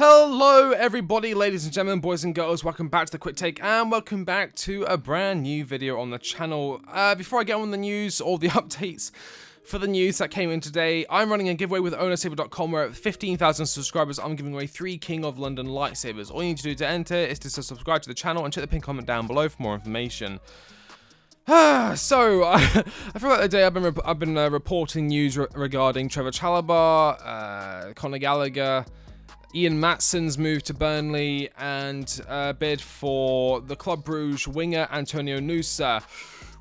Hello everybody, ladies and gentlemen, boys and girls, welcome back to the Quick Take and welcome back to a brand new video on the channel. Before I get on the news or the updates for the news that came in today, I'm running a giveaway with ownersaber.com where at 15,000 subscribers I'm giving away 3 King of London lightsabers. All you need to do to enter is to subscribe to the channel and check the pinned comment down below for more information. I feel like today I've been reporting news regarding Trevor Chalobah, Conor Gallagher, Ian Maatsen's move to Burnley, and bid for the Club Brugge winger Antonio Nusa.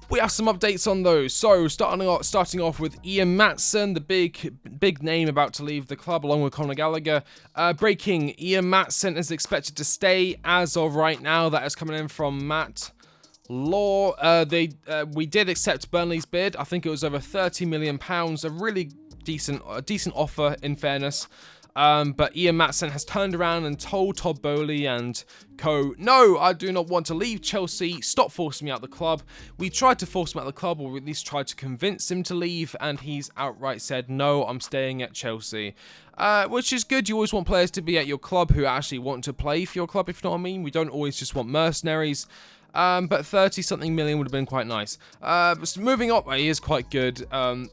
We have some updates on those. So starting off with Ian Maatsen, the big name about to leave the club along with Conor Gallagher. Breaking: Ian Maatsen is expected to stay as of right now. That is coming in from Matt Law. We did accept Burnley's bid. I think it was over £30 million. A really decent offer, in fairness. But Ian Maatsen has turned around and told Todd Bowley and co, "No, I do not want to leave Chelsea. Stop forcing me out of the club." We tried to force him out of the club, or at least tried to convince him to leave, and he's outright said, "No, I'm staying at Chelsea." Which is good. You always want players to be at your club who actually want to play for your club, if you know what I mean. We don't always just want mercenaries. But 30-something million would have been quite nice. Moving up, he is quite good. I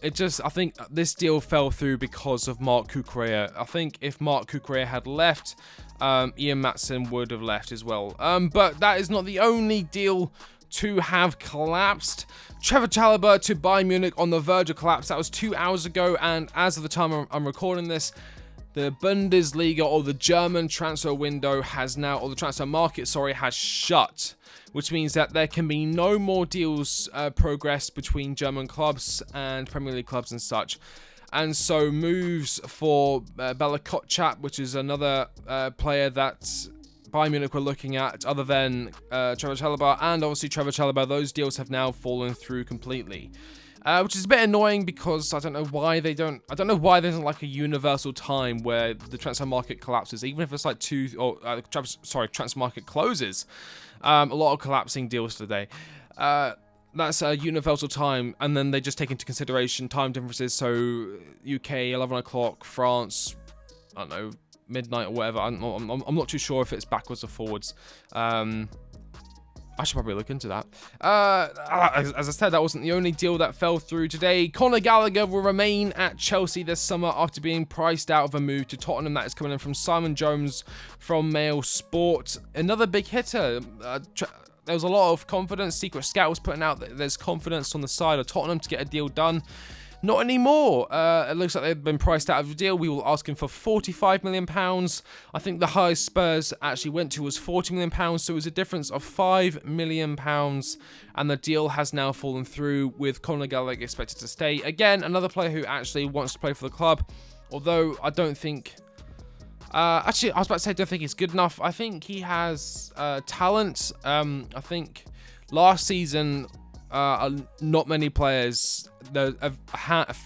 think this deal fell through because of Marc Cucurella. I think if Marc Cucurella had left, Ian Maatsen would have left as well. But that is not the only deal to have collapsed. Trevor Chalobah to Bayern Munich on the verge of collapse. That was 2 hours ago, and as of the time I'm recording this, the Bundesliga, or the German transfer window, or the transfer market, has shut, which means that there can be no more deals progress between German clubs and Premier League clubs and such. And so moves for Bella Kotchap, which is another player that Bayern Munich were looking at, other than Trevor Chalobah, and obviously Trevor Chalobah, those deals have now fallen through completely. Which is a bit annoying because I don't know why there's not like a universal time where the transfer market collapses, even if it's like transfer market closes. A lot of collapsing deals today. That's a universal time, and then they just take into consideration time differences. So UK 11 o'clock, France, I don't know, midnight or whatever. I'm not too sure if it's backwards or forwards. I should probably look into that. As I said, that wasn't the only deal that fell through today. Conor Gallagher will remain at Chelsea this summer after being priced out of a move to Tottenham. That is coming in from Simon Jones from Mail Sport. Another big hitter. There was a lot of confidence. Secret Scout was putting out that there's confidence on the side of Tottenham to get a deal done. Not anymore. It looks like they've been priced out of the deal. We will ask him for £45 million. I think the highest Spurs actually went to was £40 million, so it was a difference of £5 million. And the deal has now fallen through, with Conor Gallagher expected to stay. Again, another player who actually wants to play for the club, although I don't think... actually, I was about to say I don't think he's good enough. I think he has talent. I think last season... not many players, a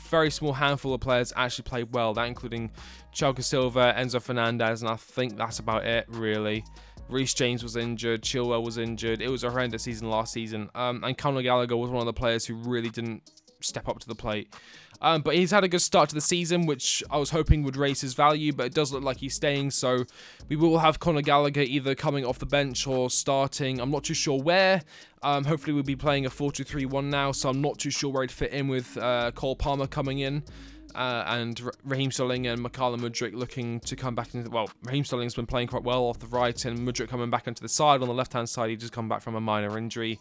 very small handful of players actually played well, that including Thiago Silva, Enzo Fernandez, and I think that's about it, really. Reece James was injured, Chilwell was injured. It was a horrendous season last season, and Conor Gallagher was one of the players who really didn't step up to the plate. But he's had a good start to the season, which I was hoping would raise his value, but it does look like he's staying, so we will have Conor Gallagher either coming off the bench or starting. I'm not too sure where. Hopefully we'll be playing a 4-2-3-1 now, so I'm not too sure where he'd fit in with Cole Palmer coming in, and Raheem Sterling and Mykhailo Mudryk looking to come back into... Well, Raheem Sterling's been playing quite well off the right, and Mudryk coming back onto the side. On the left-hand side, he just come back from a minor injury.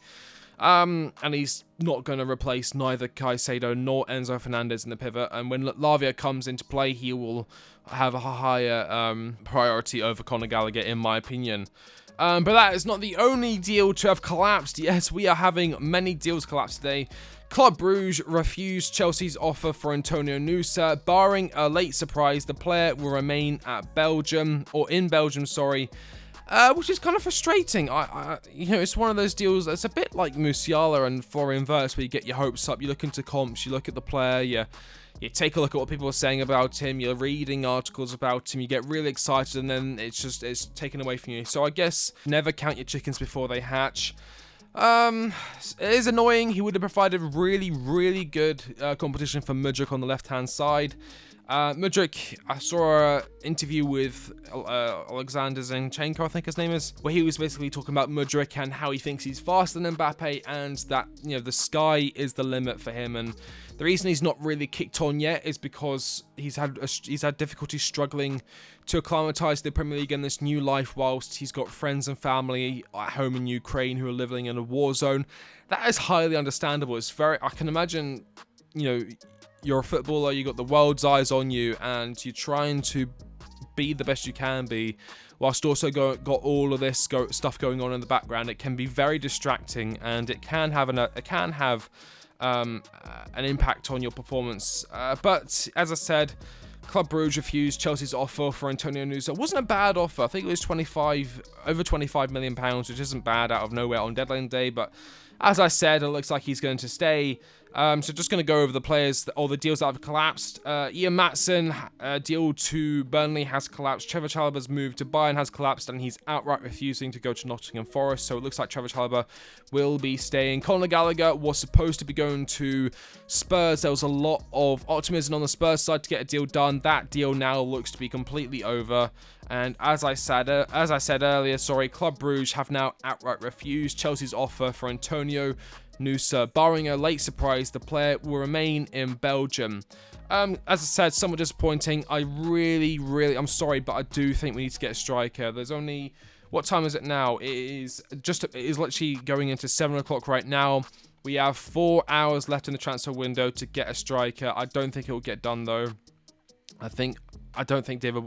And he's not going to replace neither Caicedo nor Enzo Fernandez in the pivot. And when Lavia comes into play, he will have a higher priority over Conor Gallagher, in my opinion. But that is not the only deal to have collapsed. Yes, we are having many deals collapse today. Club Brugge refused Chelsea's offer for Antonio Nusa. Barring a late surprise, the player will remain in Belgium, which is kind of frustrating. It's one of those deals that's a bit like Musiala and Florian Wirtz, where you get your hopes up, you look into comps, you look at the player, you take a look at what people are saying about him, you're reading articles about him, you get really excited, and then it's taken away from you. So I guess never count your chickens before they hatch. It is annoying. He would have provided really, really good competition for Mudryk on the left-hand side. Mudryk, I saw an interview with Alexander Zinchenko, I think his name is, where he was basically talking about Mudryk and how he thinks he's faster than Mbappe, and that, you know, the sky is the limit for him. And the reason he's not really kicked on yet is because he's had difficulty struggling to acclimatise to the Premier League in this new life, whilst he's got friends and family at home in Ukraine who are living in a war zone. That is highly understandable. I can imagine, you know, you're a footballer, you got the world's eyes on you, and you're trying to be the best you can be, whilst also got all of this stuff going on in the background. It can be very distracting, and it can have an impact on your performance. But as I said, Club Brugge refused Chelsea's offer for Antonio Nusa. It wasn't a bad offer. I think it was over £25 million, which isn't bad out of nowhere on deadline day. But as I said, it looks like he's going to stay. So just going to go over the players, all the deals that have collapsed. Ian Maatsen, deal to Burnley has collapsed. Trevor Chalobah's move to Bayern has collapsed, and he's outright refusing to go to Nottingham Forest. So it looks like Trevor Chalobah will be staying. Conor Gallagher was supposed to be going to Spurs. There was a lot of optimism on the Spurs side to get a deal done. That deal now looks to be completely over. And as I said earlier, Club Brugge have now outright refused Chelsea's offer for Antonio Nusa. Barring a late surprise, the player will remain in Belgium. As I said, somewhat disappointing. I'm sorry, but I do think we need to get a striker. There's only, what time is it now? It is literally going into 7 o'clock right now. We have 4 hours left in the transfer window to get a striker. I don't think it will get done though. I don't think David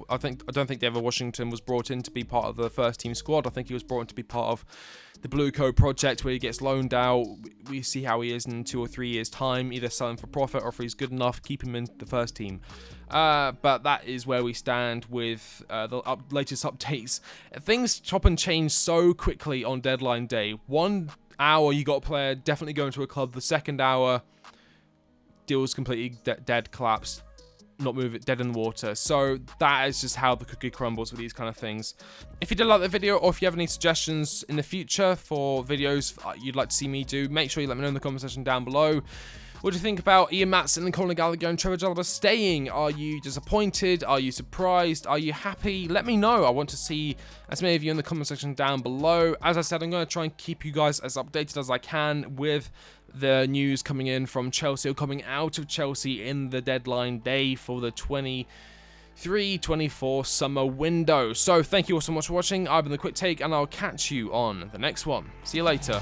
Washington was brought in to be part of the first team squad. I think he was brought in to be part of the Blue Co project, where he gets loaned out. We see how he is in 2 or 3 years' time, either sell him for profit, or if he's good enough, keep him in the first team. But that is where we stand with the latest updates. Things chop and change so quickly on deadline day. 1 hour, you got a player definitely going to a club. The second hour, deal's completely dead, collapsed. Not move it, dead in the water. So that is just how the cookie crumbles with these kind of things. If you did like the video, or if you have any suggestions in the future for videos you'd like to see me do, make sure you let me know in the comment section down below. What do you think about Ian Maatsen and Conor Gallagher and Trevor Chalobah staying? Are you disappointed? Are you surprised? Are you happy? Let me know. I want to see as many of you in the comment section down below. As I said, I'm going to try and keep you guys as updated as I can with the news coming in from Chelsea, or coming out of Chelsea in the deadline day for the 23-24 summer window. So thank you all so much for watching. I've been The Quick Take, and I'll catch you on the next one. See you later.